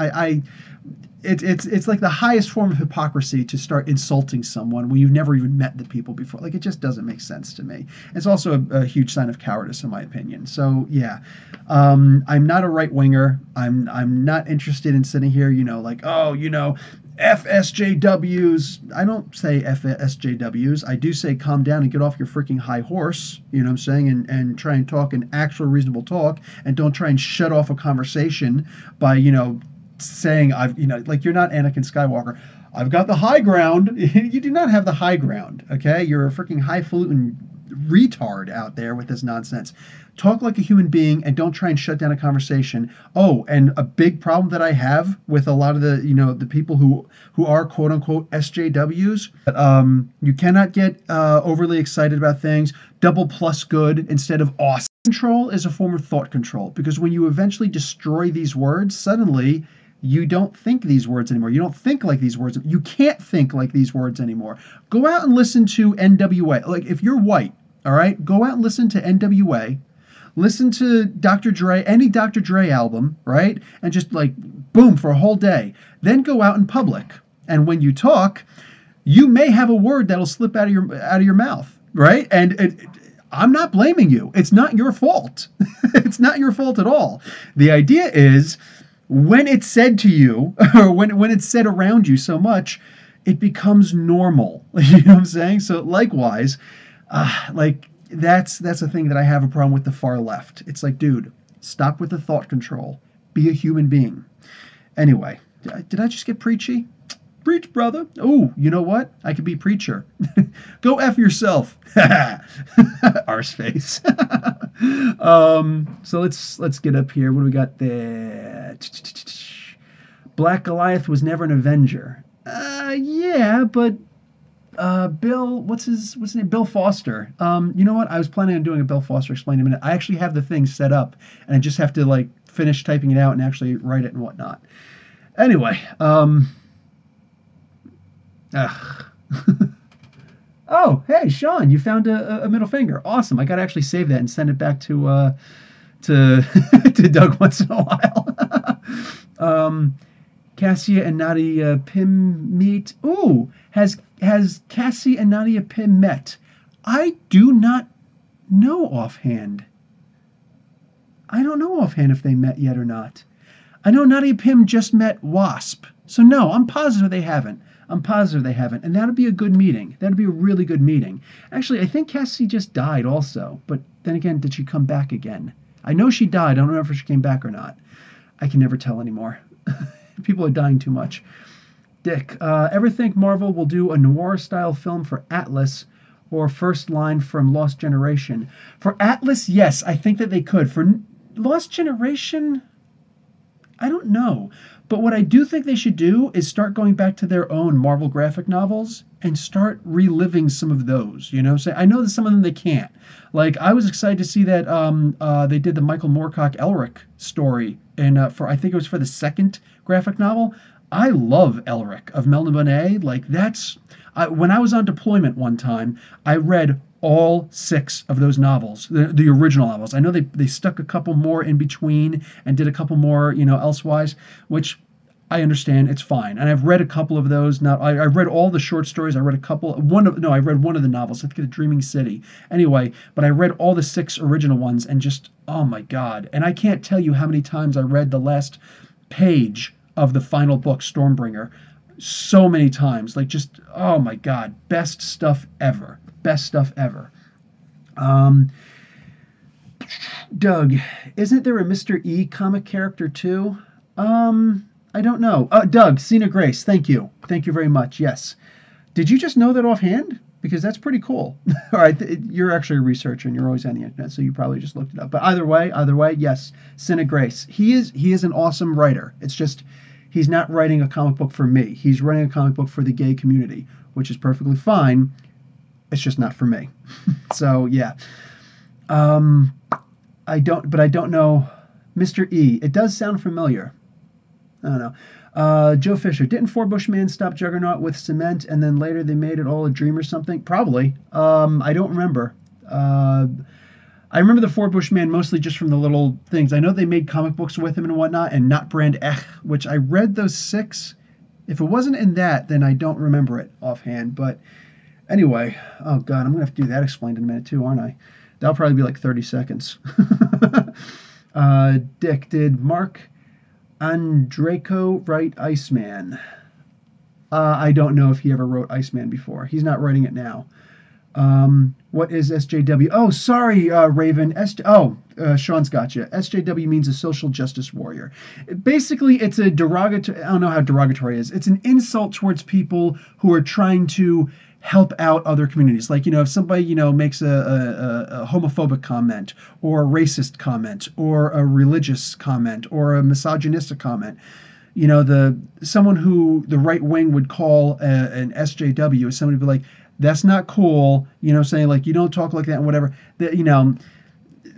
it's like the highest form of hypocrisy to start insulting someone when you've never even met the people before. Like it just doesn't make sense to me. It's also a huge sign of cowardice, in my opinion. So yeah, I'm not a right winger. I'm not interested in sitting here, like, oh, FSJWs. I don't say FSJWs. I do say calm down and get off your freaking high horse, you know what I'm saying, and try and talk an actual reasonable talk, and don't try and shut off a conversation by, saying like you're not Anakin Skywalker. I've got the high ground. You do not have the high ground, okay? You're a freaking highfalutin retard out there with this nonsense. Talk like a human being and don't try and shut down a conversation. Oh, and a big problem that I have with a lot of the the people who are quote unquote SJWs, you cannot get overly excited about things. Double plus good instead of awesome. Control is a form of thought control, because when you eventually destroy these words, suddenly you don't think these words anymore. You don't think like these words. You can't think like these words anymore. Go out and listen to NWA. Like if you're white, all right, go out and listen to NWA. Listen to Dr. Dre, any Dr. Dre album, right? And just like boom for a whole day. Then go out in public. And when you talk, you may have a word that'll slip out of your mouth, right? And I'm not blaming you. It's not your fault. It's not your fault at all. The idea is, when it's said to you, or when it's said around you so much, it becomes normal. You know what I'm saying? So likewise, that's a thing that I have a problem with the far left. It's like, dude, stop with the thought control. Be a human being. Anyway, did I just get preachy? Preach, brother. Oh, you know what? I could be preacher. Go F yourself. Arse face. So let's get up here. What do we got there? Black Goliath was never an Avenger. Yeah, but Bill, what's his name? Bill Foster. You know what? I was planning on doing a Bill Foster Explained in a minute. I actually have the thing set up, and I just have to like finish typing it out and actually write it and whatnot. Anyway, oh, hey, Sean, you found a middle finger. Awesome. I got to actually save that and send it back to to Doug once in a while. Cassia and Nadia Pym meet. Ooh, has Cassie and Nadia Pym met? I do not know offhand. I don't know offhand if they met yet or not. I know Nadia Pym just met Wasp. So no, I'm positive they haven't. I'm positive they haven't. And that'd be a good meeting. That'd be a really good meeting. Actually, I think Cassie just died also. But then again, did she come back again? I know she died. I don't know if she came back or not. I can never tell anymore. People are dying too much. Dick, ever think Marvel will do a noir-style film for Atlas or First Line from Lost Generation? For Atlas, yes, I think that they could. For Lost Generation, I don't know. But what I do think they should do is start going back to their own Marvel graphic novels and start reliving some of those. You know, so I know that some of them they can't. Like I was excited to see that they did the Michael Moorcock Elric story, and for I think it was for the second graphic novel. I love Elric of Melniboné. Like that's when I was on deployment one time, I read all six of those novels, the original novels. I know they stuck a couple more in between and did a couple more, you know, elsewise, which I understand. It's fine. And I've read a couple of those. Now I read all the short stories. I read a couple. I read one of the novels. I think of Dreaming City. Anyway, but I read all the six original ones and just oh my god! And I can't tell you how many times I read the last page of the final book, Stormbringer. So many times, like just oh my god, best stuff ever. Best stuff ever. Um, Doug, isn't there a Mr. E comic character too? I don't know. Doug, Cena Grace, thank you. Thank you very much. Yes. Did you just know that offhand? Because that's pretty cool. All right, you're actually a researcher and you're always on the internet, so you probably just looked it up. But either way, yes, Cena Grace. He is an awesome writer. It's just he's not writing a comic book for me. He's writing a comic book for the gay community, which is perfectly fine. It's just not for me. So yeah. I don't know. Mr. E. It does sound familiar. I don't know. Joe Fisher. Didn't Four Bushman stop Juggernaut with cement and then later they made it all a dream or something? Probably. I don't remember. I remember the Four Bushman mostly just from the little things. I know they made comic books with him and whatnot, and Not Brand Ech, which I read those six. If it wasn't in that, then I don't remember it offhand. But anyway, oh god, I'm gonna have to do that explained in a minute too, aren't I? That'll probably be like 30 seconds. Dick, did Mark Andreyko write Iceman? I don't know if he ever wrote Iceman before. He's not writing it now. What is SJW? Oh, sorry, Raven. Sean's got you. SJW means a social justice warrior. Basically, it's a derogatory. I don't know how derogatory it is. It's an insult towards people who are trying to help out other communities. Like, you know, if somebody, you know, makes a homophobic comment or a racist comment or a religious comment or a misogynistic comment, you know, someone who the right wing would call an SJW is somebody who'd be like, that's not cool, you know, saying like, you don't talk like that and whatever. You know,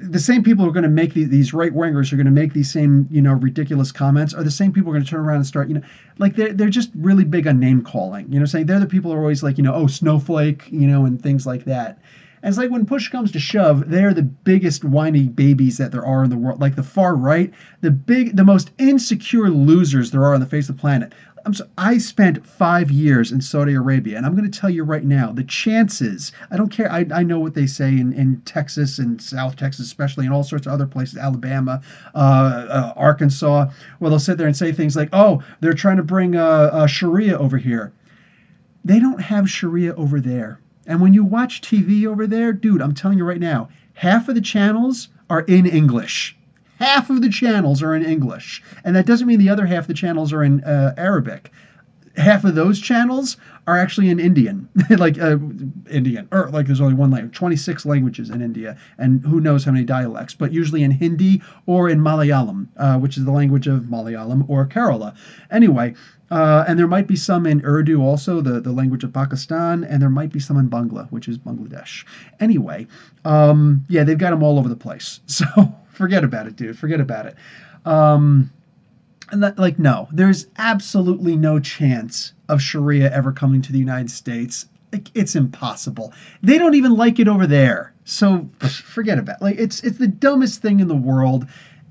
the same people who are going to make these right wingers are going to make these same, you know, ridiculous comments are the same people who are going to turn around and start, you know, like they're just really big on name calling, you know, saying they're the people who are always like, you know, oh, snowflake, you know, and things like that. And it's like when push comes to shove, they're the biggest whiny babies that there are in the world. Like the far right, the most insecure losers there are on the face of the planet. I spent 5 years in Saudi Arabia, and I'm going to tell you right now, the chances, I don't care, I know what they say in Texas and South Texas especially, and all sorts of other places, Alabama, Arkansas, where they'll sit there and say things like, oh, they're trying to bring Sharia over here. They don't have Sharia over there. And when you watch TV over there, dude, I'm telling you right now, half of the channels are in English. Half of the channels are in English. And that doesn't mean the other half of the channels are in Arabic. Half of those channels are actually in Indian. Like Indian. Or like there's only one language. 26 languages in India. And who knows how many dialects. But usually in Hindi or in Malayalam, which is the language of Malayalam or Kerala. Anyway, and there might be some in Urdu also, the language of Pakistan, and there might be some in Bangla, which is Bangladesh. Anyway, yeah, they've got them all over the place. So forget about it, dude. Forget about it. And that, like, no, there's absolutely no chance of Sharia ever coming to the United States. Like, it's impossible. They don't even like it over there. So forget about it. Like, it's the dumbest thing in the world.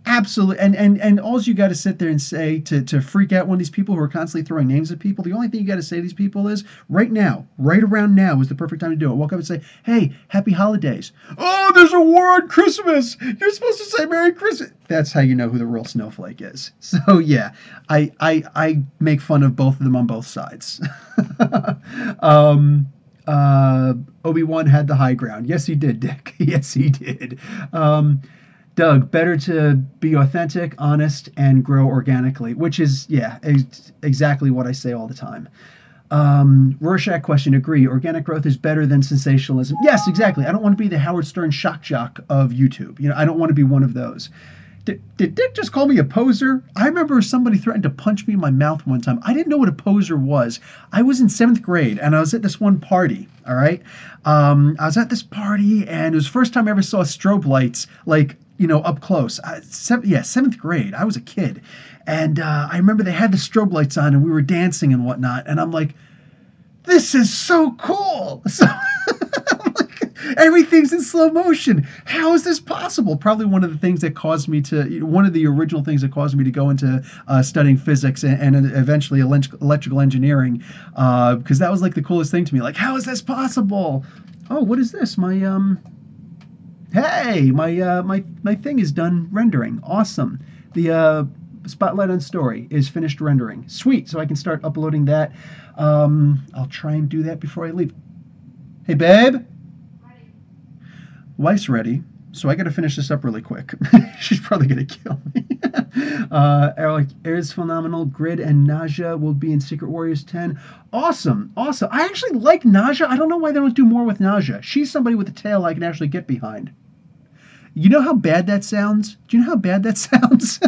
Absolutely. And all you got to sit there and say to freak out one of these people who are constantly throwing names at people, the only thing you got to say to these people is, right now, right around now is the perfect time to do it. Walk up and say, hey, happy holidays. Oh, there's a war on Christmas. You're supposed to say Merry Christmas. That's how you know who the real snowflake is. So, yeah, I make fun of both of them on both sides. Obi-Wan had the high ground. Yes, he did, Dick. Yes, he did. Doug, better to be authentic, honest, and grow organically, which is, yeah, exactly what I say all the time. Rorschach question, agree. Organic growth is better than sensationalism. Yes, exactly. I don't want to be the Howard Stern shock jock of YouTube. You know, I don't want to be one of those. Did Dick just call me a poser? I remember somebody threatened to punch me in my mouth one time. I didn't know what a poser was. I was in 7th grade and I was at this one party. All right. I was at this party and it was the first time I ever saw strobe lights, like, up close. 7th grade. I was a kid. And I remember they had the strobe lights on and we were dancing and whatnot. And I'm like, this is so cool. So everything's in slow motion. How is this possible? Probably one of the things that caused me to, one of the original things that caused me to go into studying physics and eventually electrical engineering, because that was like the coolest thing to me. Like, how is this possible? Oh, what is this? Hey, my thing is done rendering. Awesome. The Spotlight on Story is finished rendering. Sweet. So I can start uploading that. I'll try and do that before I leave. Hey, babe. Wife's ready, so I got to finish this up really quick. She's probably going to kill me. Air is phenomenal. Grid and Naja will be in Secret Warriors 10. Awesome. I actually like Naja. I don't know why they don't do more with Naja. She's somebody with a tail I can actually get behind. You know how bad that sounds? Do you know how bad that sounds?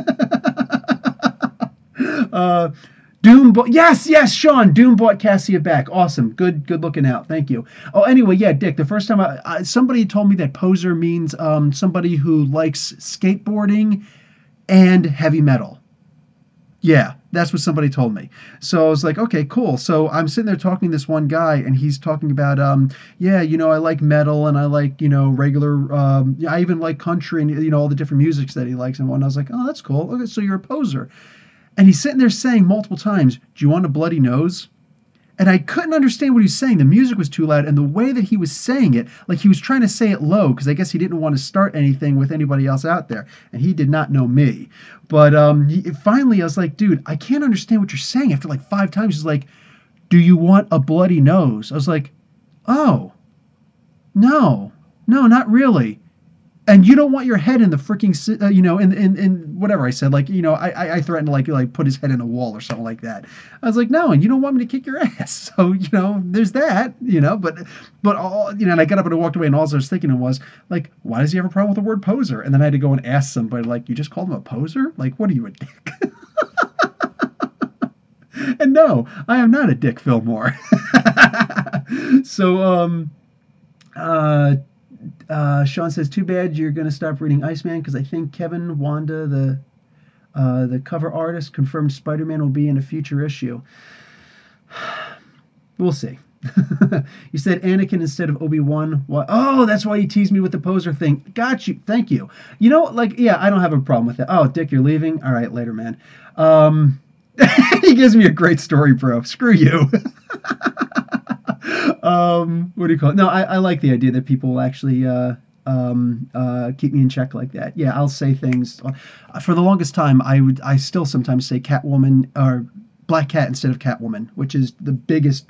Yes, Sean. Doom bought Cassia back. Awesome. Good looking out. Thank you. Oh, anyway, yeah, Dick. The first time somebody told me that poser means somebody who likes skateboarding and heavy metal. Yeah, that's what somebody told me. So I was like, okay, cool. So I'm sitting there talking to this one guy, and he's talking about, I like metal and I like, regular. I even like country and all the different musics that he likes and whatnot. I was like, oh, that's cool. Okay, so you're a poser. And he's sitting there saying multiple times, do you want a bloody nose? And I couldn't understand what he was saying. The music was too loud. And the way that he was saying it, like he was trying to say it low, because I guess he didn't want to start anything with anybody else out there. And he did not know me. But finally, I was like, dude, I can't understand what you're saying. After like 5 times, he's like, do you want a bloody nose? I was like, oh, no, not really. And you don't want your head in the freaking, in whatever I said, like, I threatened to like put his head in a wall or something like that. I was like, no, and you don't want me to kick your ass. So, there's that, but all, and I got up and I walked away and all I was thinking was like, why does he have a problem with the word poser? And then I had to go and ask somebody like, you just called him a poser? Like, what are you, a dick? And no, I am not a Dick Fillmore. So, Sean says, too bad you're going to stop reading Iceman because I think Kevin Wanda, the cover artist, confirmed Spider-Man will be in a future issue. We'll see. You said Anakin instead of Obi-Wan. What? Oh, that's why you teased me with the poser thing. Got you. Thank you. I don't have a problem with that. Oh, Dick, you're leaving? All right, later, man. He gives me a great story, bro. Screw you. What do you call it? No, I like the idea that people will actually keep me in check like that. Yeah, I'll say things. For the longest time, I still sometimes say Catwoman or Black Cat instead of Catwoman, which is the biggest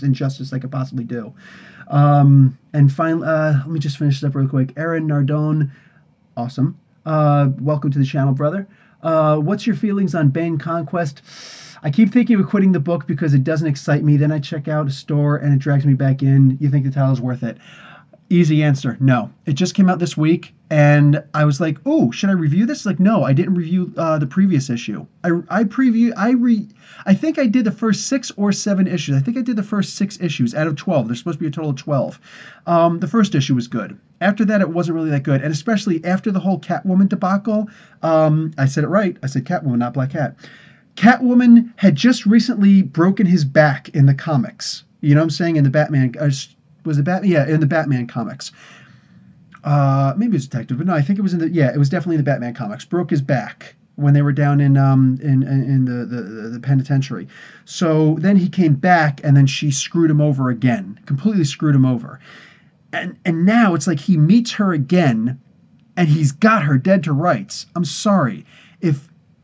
injustice I could possibly do. And finally, let me just finish this up real quick. Aaron Nardone, awesome. Welcome to the channel, brother. What's your feelings on Bane Conquest? I keep thinking of quitting the book because it doesn't excite me. Then I check out a store and it drags me back in. You think the title is worth it? Easy answer, no. It just came out this week, and I was like, "Oh, should I review this?" Like, no, I didn't review the previous issue. I think I did the first 6 or 7 issues. I think I did the first 6 issues out of 12. There's supposed to be a total of 12. The first issue was good. After that, it wasn't really that good, and especially after the whole Catwoman debacle. I said it right. I said Catwoman, not Black Cat. Catwoman had just recently broken his back in the comics. You know what I'm saying? In the Batman. Was it Batman? Yeah, in the Batman comics. Maybe it was Detective, but no, I think it was it was definitely in the Batman comics. Broke his back when they were down in the penitentiary. So then he came back, and then she screwed him over again, completely screwed him over. And now it's like he meets her again, and he's got her dead to rights. I'm sorry.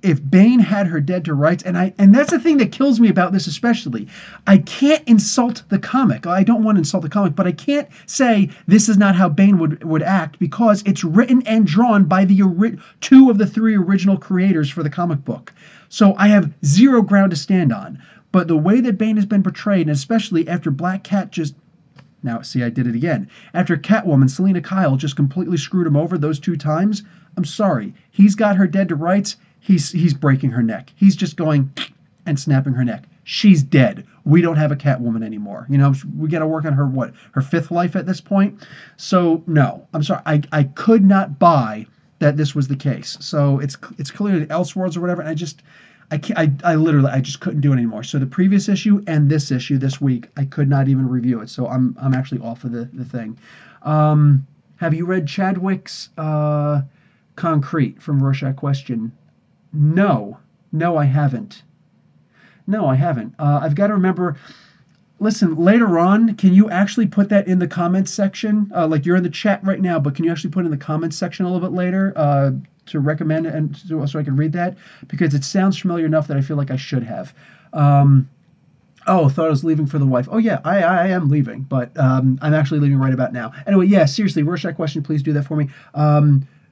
If Bane had her dead to rights, and that's the thing that kills me about this especially, I can't insult the comic. I don't want to insult the comic, but I can't say this is not how Bane would act because it's written and drawn by the 2 of the 3 original creators for the comic book. So I have zero ground to stand on. But the way that Bane has been portrayed, and especially after Black Cat now, see, I did it again. After Catwoman, Selena Kyle just completely screwed him over those 2 times, I'm sorry. He's got her dead to rights. He's breaking her neck. He's just going and snapping her neck. She's dead. We don't have a Catwoman anymore. You know, we got to work on her, what, her fifth life at this point? So, no, I'm sorry. I could not buy that this was the case. So it's clearly Elseworlds or whatever, and I literally I just couldn't do it anymore. So the previous issue and this issue this week, I could not even review it. So I'm actually off of the thing. Have you read Chadwick's Concrete from Rorschach Question? No, I haven't. No, I haven't. I've got to remember. Listen, later on, can you actually put that in the comments section? Like you're in the chat right now, but can you actually put it in the comments section a little bit later to recommend it and so I can read that? Because it sounds familiar enough that I feel like I should have. Oh, thought I was leaving for the wife. Oh yeah, I am leaving, but I'm actually leaving right about now. Anyway, yeah, seriously, Rorschach Question, please do that for me.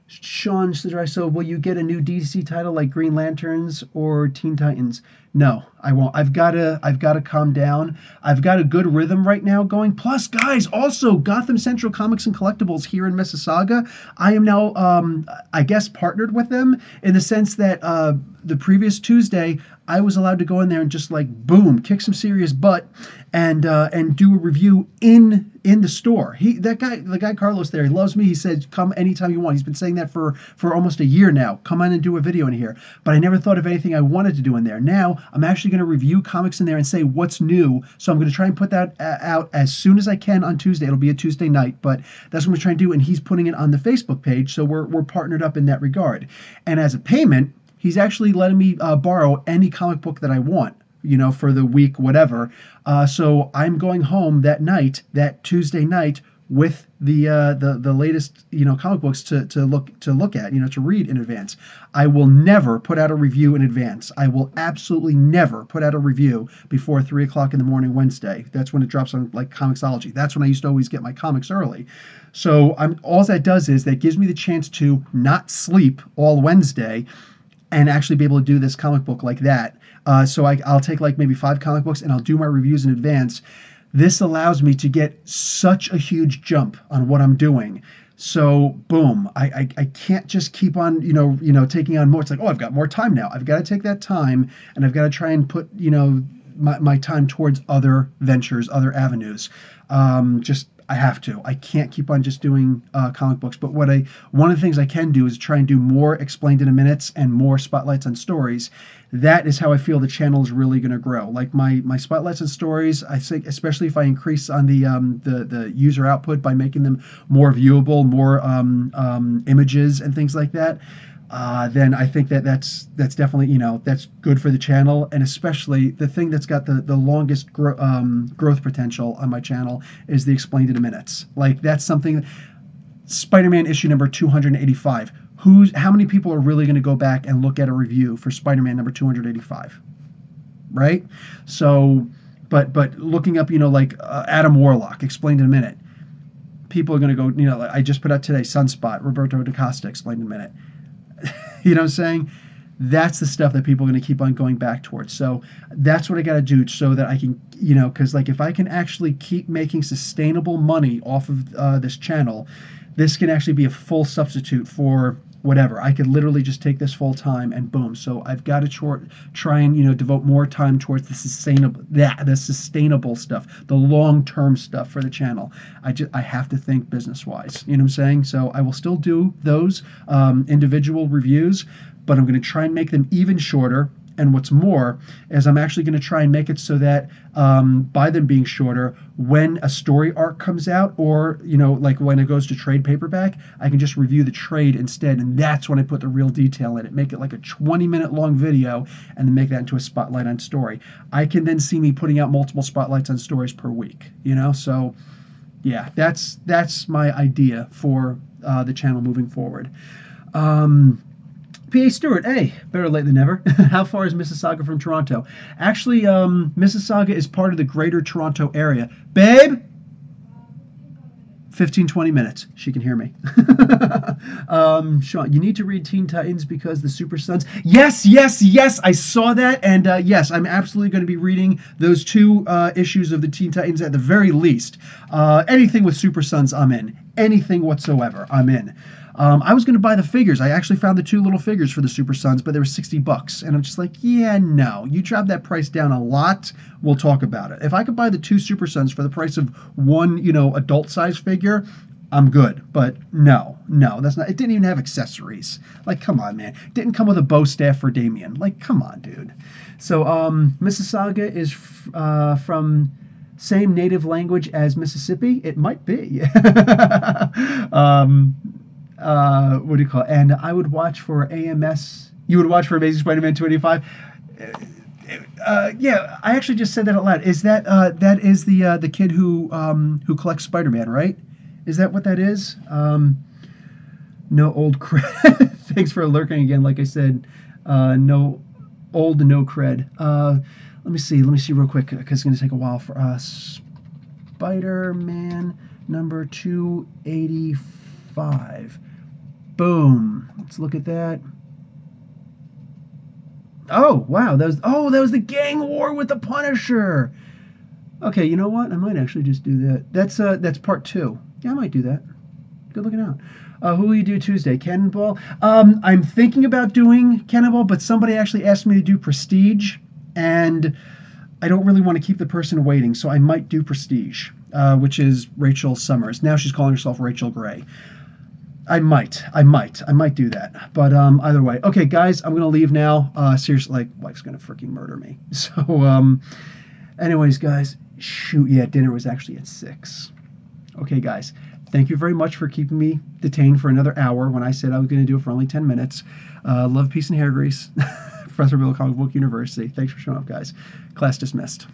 Sean says, so will you get a new DC title like Green Lanterns or Teen Titans? No, I won't. I've got to calm down. I've got a good rhythm right now going. Plus, guys, also Gotham Central Comics and Collectibles here in Mississauga. I am now, I guess, partnered with them in the sense that the previous Tuesday I was allowed to go in there and just like boom, kick some serious butt and do a review in the store. The guy Carlos there, he loves me. He said, come anytime you want. He's been saying that for almost a year now. Come on and do a video in here. But I never thought of anything I wanted to do in there. Now I'm actually going to review comics in there and say what's new. So I'm going to try and put that out as soon as I can on Tuesday. It'll be a Tuesday night, but that's what we're trying to do. And he's putting it on the Facebook page. So we're partnered up in that regard. And as a payment, he's actually letting me borrow any comic book that I want, you know, for the week, whatever. So I'm going home that night, that Tuesday night, with the latest, you know, comic books to look at, you know, to read in advance. I will never put out a review in advance. I will absolutely never put out a review before 3 o'clock in the morning Wednesday. That's when it drops on like Comixology. That's when I used to always get my comics early. So all that does is that gives me the chance to not sleep all Wednesday and actually be able to do this comic book like that. So I'll take like maybe 5 comic books and I'll do my reviews in advance. This allows me to get such a huge jump on what I'm doing. So boom, I can't just keep on, you know, taking on more. It's like, oh, I've got more time now. I've got to take that time and I've got to try and put, you know, my time towards other ventures, other avenues. I have to. I can't keep on just doing comic books. But one of the things I can do is try and do more explained in a minutes and more spotlights on stories. That is how I feel the channel is really going to grow. Like my spotlights and stories, I think, especially if I increase on the user output by making them more viewable, more images and things like that. Then I think that's definitely, you know, that's good for the channel, and especially the thing that's got the longest growth potential on my channel is the explained in a minutes. Like that's something. Spider-Man issue number 285. How many people are really going to go back and look at a review for Spider-Man number 285? Right? So, but looking up, you know, like Adam Warlock explained in a minute. People are going to go, you know, I just put out today Sunspot, Roberto DaCosta explained in a minute. You know what I'm saying? That's the stuff that people are going to keep on going back towards. So that's what I got to do so that I can, you know, because like if I can actually keep making sustainable money off of this channel, this can actually be a full substitute for whatever. I could literally just take this full time and boom. So I've got to try and, you know, devote more time towards the sustainable stuff, the long-term stuff for the channel. I have to think business-wise. You know what I'm saying? So I will still do those individual reviews, but I'm going to try and make them even shorter. And what's more is I'm actually going to try and make it so that by them being shorter, when a story arc comes out, or, you know, like when it goes to trade paperback, I can just review the trade instead. And that's when I put the real detail in it. Make it like a 20-minute long video and then make that into a spotlight on story. I can then see me putting out multiple spotlights on stories per week, you know? So yeah, that's my idea for the channel moving forward. P.A. Stewart, hey, better late than never. How far is Mississauga from Toronto? Actually, Mississauga is part of the greater Toronto area. Babe? 15-20 minutes. She can hear me. Sean, you need to read Teen Titans because the Super Sons. Yes, I saw that. And yes, I'm absolutely going to be reading those 2 issues of the Teen Titans at the very least. Anything with Super Sons, I'm in. anything whatsoever, I'm in. I was going to buy the figures. I actually found the 2 little figures for the Super Sons, but they were $60. And I'm just like, yeah, no. You drop that price down a lot, we'll talk about it. If I could buy the 2 Super Sons for the price of one, adult size figure, I'm good. But no, that's not. It didn't even have accessories. Like, come on, man. It didn't come with a bow staff for Damien. Like, come on, dude. So, Mississauga is from same native language as Mississippi. It might be. What do you call it? And I would watch for AMS. You would watch for Amazing Spider-Man 25. Yeah, I actually just said that out loud. Is that is the kid who collects Spider-Man, right? Is that what that is? No old cred. Thanks for lurking again. Like I said, no cred. Let me see real quick because it's going to take a while for us. Spider-Man number 285. Boom. Let's look at that. Oh, wow. That was the gang war with the Punisher. Okay, you know what? I might actually just do that. That's part 2. Yeah, I might do that. Good looking out. Who will you do Tuesday? Cannonball? I'm thinking about doing Cannonball, but somebody actually asked me to do Prestige, and I don't really want to keep the person waiting, so I might do Prestige, which is Rachel Summers. Now she's calling herself Rachel Gray. I might do that. But either way, okay, guys, I'm gonna leave now. Seriously, like, wife's gonna freaking murder me. So, anyways, guys, shoot, yeah, dinner was actually at 6. Okay, guys, thank you very much for keeping me detained for another hour when I said I was gonna do it for only 10 minutes. Love, peace, and hair grease. Professor Bill, Comic Book University. Thanks for showing up, guys. Class dismissed.